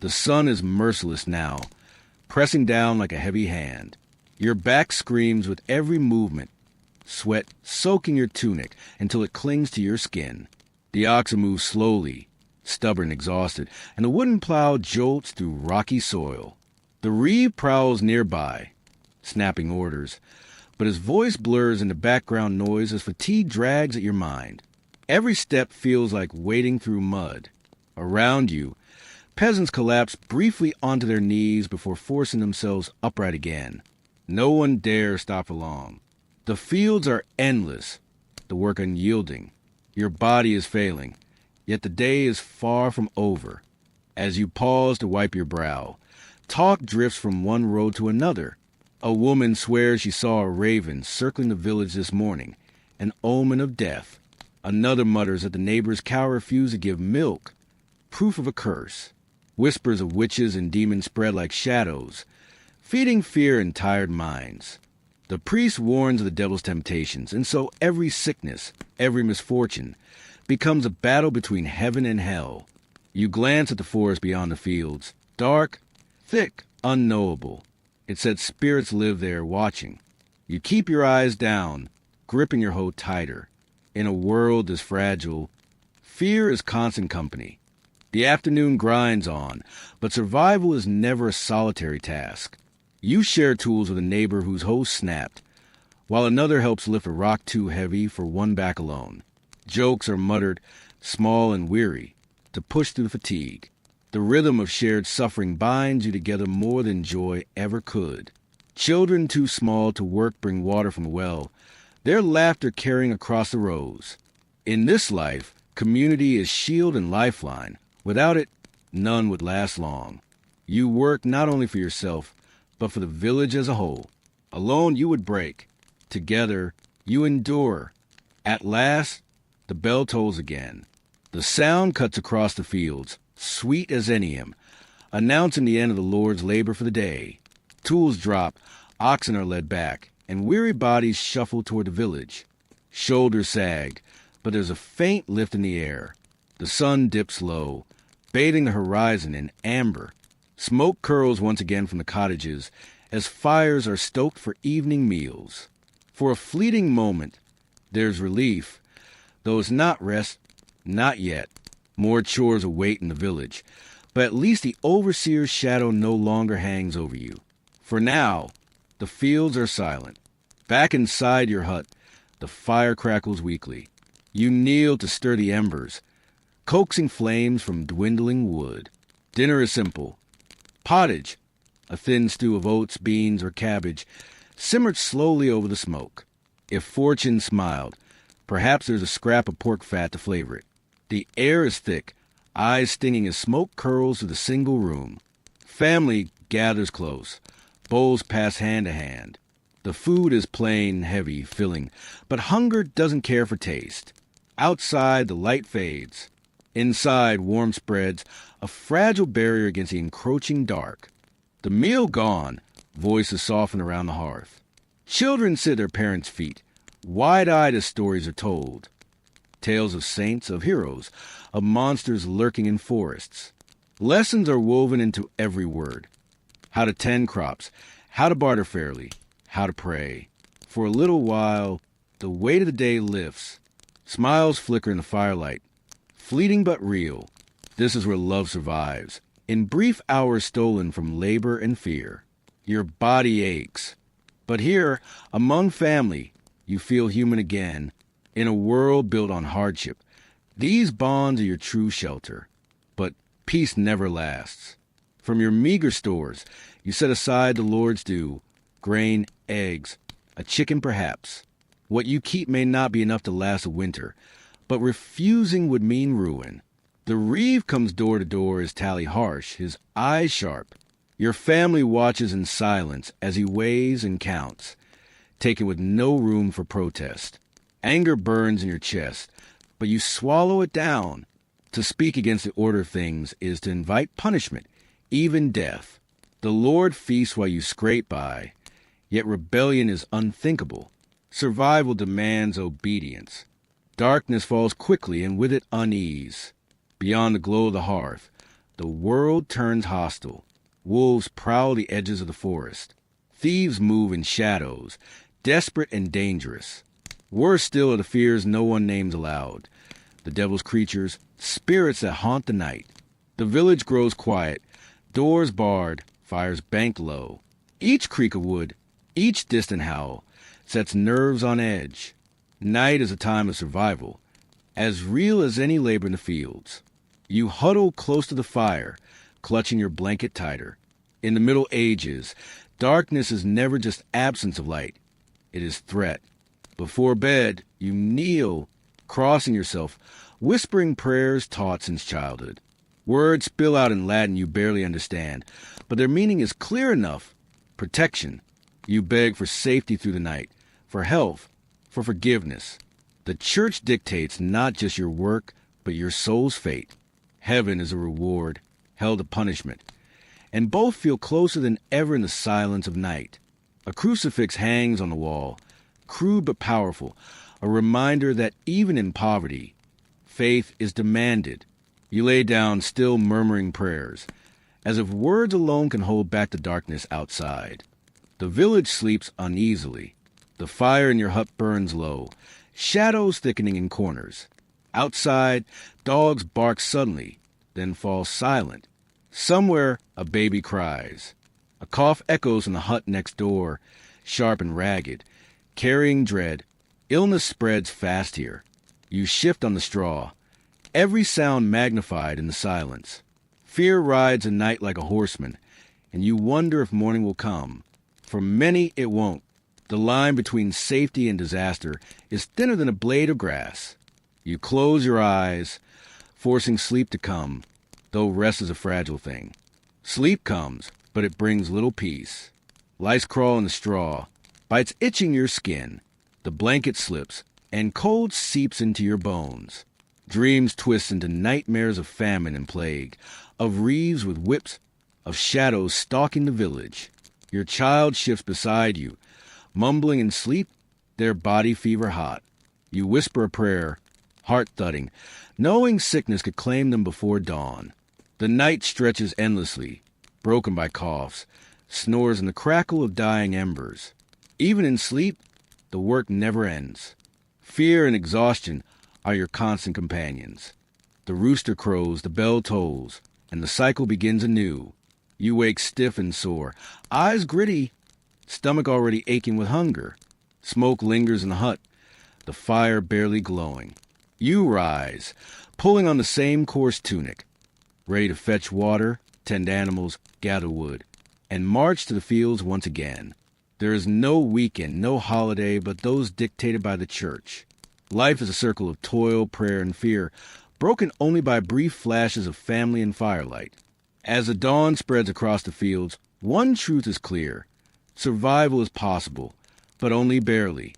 The sun is merciless now, pressing down like a heavy hand. Your back screams with every movement, sweat soaking your tunic until it clings to your skin. The oxen move slowly, stubborn, exhausted, and the wooden plow jolts through rocky soil. The reeve prowls nearby, snapping orders, but his voice blurs into background noise as fatigue drags at your mind. Every step feels like wading through mud. Around you, peasants collapse briefly onto their knees before forcing themselves upright again. No one dares stop for long. The fields are endless, the work unyielding. Your body is failing, yet the day is far from over. As you pause to wipe your brow, talk drifts from one road to another. A woman swears she saw a raven circling the village this morning, an omen of death. Another mutters that the neighbor's cow refused to give milk, proof of a curse. Whispers of witches and demons spread like shadows, feeding fear in tired minds. The priest warns of the devil's temptations, and so every sickness, every misfortune, becomes a battle between heaven and hell. You glance at the forest beyond the fields, dark, thick, unknowable. It said spirits live there watching. You keep your eyes down, gripping your hoe tighter. In a world this fragile, fear is constant company. The afternoon grinds on, but survival is never a solitary task. You share tools with a neighbor whose hoe snapped, while another helps lift a rock too heavy for one back alone. Jokes are muttered, small and weary, to push through fatigue. The rhythm of shared suffering binds you together more than joy ever could. Children too small to work bring water from a well, their laughter carrying across the rows. In this life, community is shield and lifeline. Without it, none would last long. You work not only for yourself, but for the village as a whole. Alone you would break. Together you endure. At last, the bell tolls again. The sound cuts across the fields, sweet as any hymn, announcing the end of the Lord's labor for the day. Tools drop, oxen are led back, and weary bodies shuffle toward the village. Shoulders sag, but there's a faint lift in the air. The sun dips low, bathing the horizon in amber. Smoke curls once again from the cottages as fires are stoked for evening meals. For a fleeting moment, there's relief, though it's not rest, not yet. More chores await in the village, but at least the overseer's shadow no longer hangs over you. For now, the fields are silent. Back inside your hut, the fire crackles weakly. You kneel to stir the embers, coaxing flames from dwindling wood. Dinner is simple. Pottage, a thin stew of oats, beans, or cabbage, simmered slowly over the smoke. If fortune smiled, perhaps there's a scrap of pork fat to flavor it. The air is thick, eyes stinging as smoke curls through the single room. Family gathers close, bowls pass hand to hand. The food is plain, heavy, filling, but hunger doesn't care for taste. Outside, the light fades. Inside, warmth spreads, a fragile barrier against the encroaching dark. The meal gone, voices soften around the hearth. Children sit at their parents' feet, wide-eyed as stories are told. Tales of saints, of heroes, of monsters lurking in forests. Lessons are woven into every word. How to tend crops, how to barter fairly, how to pray. For a little while, the weight of the day lifts. Smiles flicker in the firelight. Fleeting but real, this is where love survives. In brief hours stolen from labor and fear, your body aches. But here, among family, you feel human again. In a world built on hardship, these bonds are your true shelter. But peace never lasts. From your meager stores, you set aside the Lord's due, grain, eggs, a chicken perhaps. What you keep may not be enough to last a winter, but refusing would mean ruin. The reeve comes door to door, his tally harsh, his eyes sharp. Your family watches in silence as he weighs and counts, taken with no room for protest. Anger burns in your chest, but you swallow it down. To speak against the order of things is to invite punishment, even death. The Lord feasts while you scrape by, yet rebellion is unthinkable. Survival demands obedience. Darkness falls quickly, and with it unease. Beyond the glow of the hearth, the world turns hostile. Wolves prowl the edges of the forest. Thieves move in shadows, desperate and dangerous. Worse still are the fears no one names aloud. The devil's creatures, spirits that haunt the night. The village grows quiet, doors barred, fires banked low. Each creak of wood, each distant howl, sets nerves on edge. Night is a time of survival, as real as any labor in the fields. You huddle close to the fire, clutching your blanket tighter. In the Middle Ages, darkness is never just absence of light. It is threat. Before bed, you kneel, crossing yourself, whispering prayers taught since childhood. Words spill out in Latin you barely understand, but their meaning is clear enough. Protection. You beg for safety through the night, for health, for forgiveness. The church dictates not just your work, but your soul's fate. Heaven is a reward, hell a punishment. And both feel closer than ever in the silence of night. A crucifix hangs on the wall, crude but powerful, a reminder that even in poverty, faith is demanded. You lay down still murmuring prayers, as if words alone can hold back the darkness outside. The village sleeps uneasily. The fire in your hut burns low, shadows thickening in corners. Outside, dogs bark suddenly, then fall silent. Somewhere, a baby cries. A cough echoes in the hut next door, sharp and ragged, carrying dread. Illness spreads fast here. You shift on the straw, every sound magnified in the silence. Fear rides a night like a horseman, and you wonder if morning will come. For many, it won't. The line between safety and disaster is thinner than a blade of grass. You close your eyes, forcing sleep to come, though rest is a fragile thing. Sleep comes, but it brings little peace. Lice crawl in the straw, bites itching your skin. The blanket slips, and cold seeps into your bones. Dreams twist into nightmares of famine and plague, of reeves with whips, of shadows stalking the village. Your child shifts beside you, mumbling in sleep, their body fever hot. You whisper a prayer, heart thudding, knowing sickness could claim them before dawn. The night stretches endlessly, broken by coughs, snores and the crackle of dying embers. Even in sleep, the work never ends. Fear and exhaustion are your constant companions. The rooster crows, the bell tolls, and the cycle begins anew. You wake stiff and sore, eyes gritty, stomach already aching with hunger. Smoke lingers in the hut, the fire barely glowing. You rise, pulling on the same coarse tunic, ready to fetch water, tend animals, gather wood, and march to the fields once again. There is no weekend, no holiday but those dictated by the church. Life is a circle of toil, prayer, and fear, broken only by brief flashes of family and firelight. As the dawn spreads across the fields, one truth is clear. Survival is possible, but only barely.